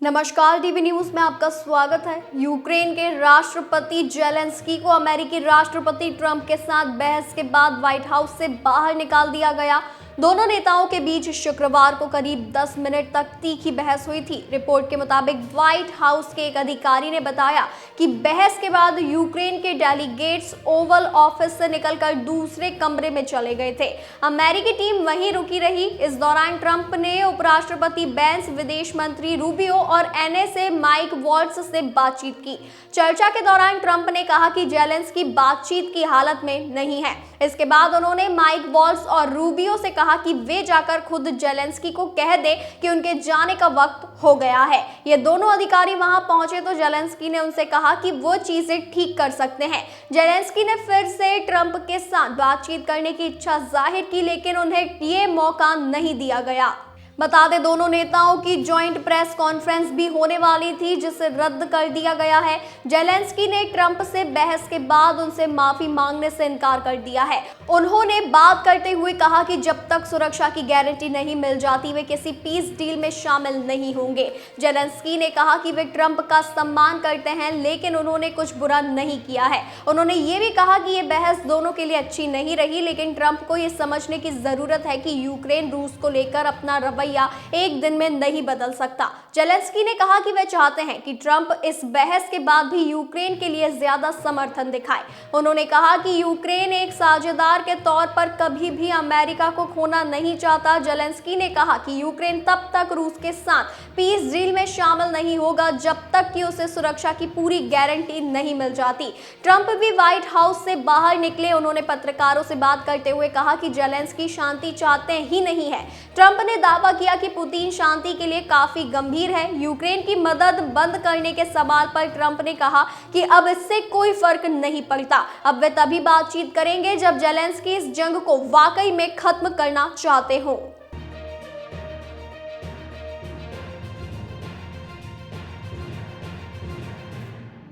नमस्कार, DV news में आपका स्वागत है। यूक्रेन के राष्ट्रपति जेलेंस्की को अमेरिकी राष्ट्रपति ट्रंप के साथ बहस के बाद व्हाइट हाउस से बाहर निकाल दिया गया। दोनों नेताओं के बीच शुक्रवार को करीब 10 मिनट तक तीखी बहस हुई थी। रिपोर्ट के मुताबिक व्हाइट हाउस के एक अधिकारी ने बताया कि बहस के बाद यूक्रेन के डेलीगेट्स ओवल ऑफिस से निकलकर दूसरे कमरे में चले गए थे। अमेरिकी टीम वहीं रुकी रही। इस दौरान ट्रंप ने उपराष्ट्रपति बेंस, विदेश मंत्री रूबियो और एनएसए माइक वॉल्ट्ज से बातचीत की। चर्चा के दौरान ट्रंप ने कहा कि जेलेंस्की बातचीत की हालत में नहीं है। इसके बाद उन्होंने माइक वॉल्ट्ज और रूबियो से कहा कि वे जाकर खुद जेलेंस्की को कह दे कि उनके जाने का वक्त हो गया है। ये दोनों अधिकारी वहां पहुंचे तो जेलेंस्की ने उनसे कहा कि वो चीजें ठीक कर सकते हैं। जेलेंस्की ने फिर से ट्रंप के साथ बातचीत करने की इच्छा जाहिर की, लेकिन उन्हें ये मौका नहीं दिया गया। बता दें, दोनों नेताओं की जॉइंट प्रेस कॉन्फ्रेंस भी होने वाली थी, जिसे रद्द कर दिया गया है। जेलेंस्की ने ट्रंप से बहस के बाद उनसे माफी मांगने से इनकार कर दिया है। उन्होंने बात करते हुए कहा कि जब तक सुरक्षा की गारंटी नहीं मिल जाती वे किसी पीस डील में शामिल नहीं होंगे। जेलेंस्की ने कहा कि वे ट्रंप का सम्मान करते हैं, लेकिन उन्होंने कुछ बुरा नहीं किया है। उन्होंने ये भी कहा कि ये बहस दोनों के लिए अच्छी नहीं रही, लेकिन ट्रंप को ये समझने की जरूरत है कि यूक्रेन रूस को लेकर अपना रवैया एक दिन में नहीं बदल सकता। जेलेंस्की ने कहा कि वे चाहते हैं कि ट्रंप इस बहस के बाद भी यूक्रेन के लिए ज्यादा समर्थन दिखाए। उन्होंने कहा कि यूक्रेन एक साझेदार के तौर पर कभी भी अमेरिका को खोना नहीं चाहता। जेलेंस्की ने कहा कि यूक्रेन तब तक रूस के साथ पीस डील में शामिल नहीं होगा जब तक कि उसे सुरक्षा की पूरी गारंटी नहीं मिल जाती। ट्रंप भी व्हाइट हाउस से बाहर निकले। उन्होंने पत्रकारों से बात करते हुए कहा कि जेलेंस्की शांति चाहते ही नहीं है। ट्रंप ने दावा किया कि पुतिन शांति के लिए काफी गंभीर है। यूक्रेन की मदद बंद करने के सवाल पर ट्रंप ने कहा कि अब इससे कोई फर्क नहीं पड़ता। अब वे तभी बातचीत करेंगे जब जेलेंस्की इस जंग को वाकई में खत्म करना चाहते हो।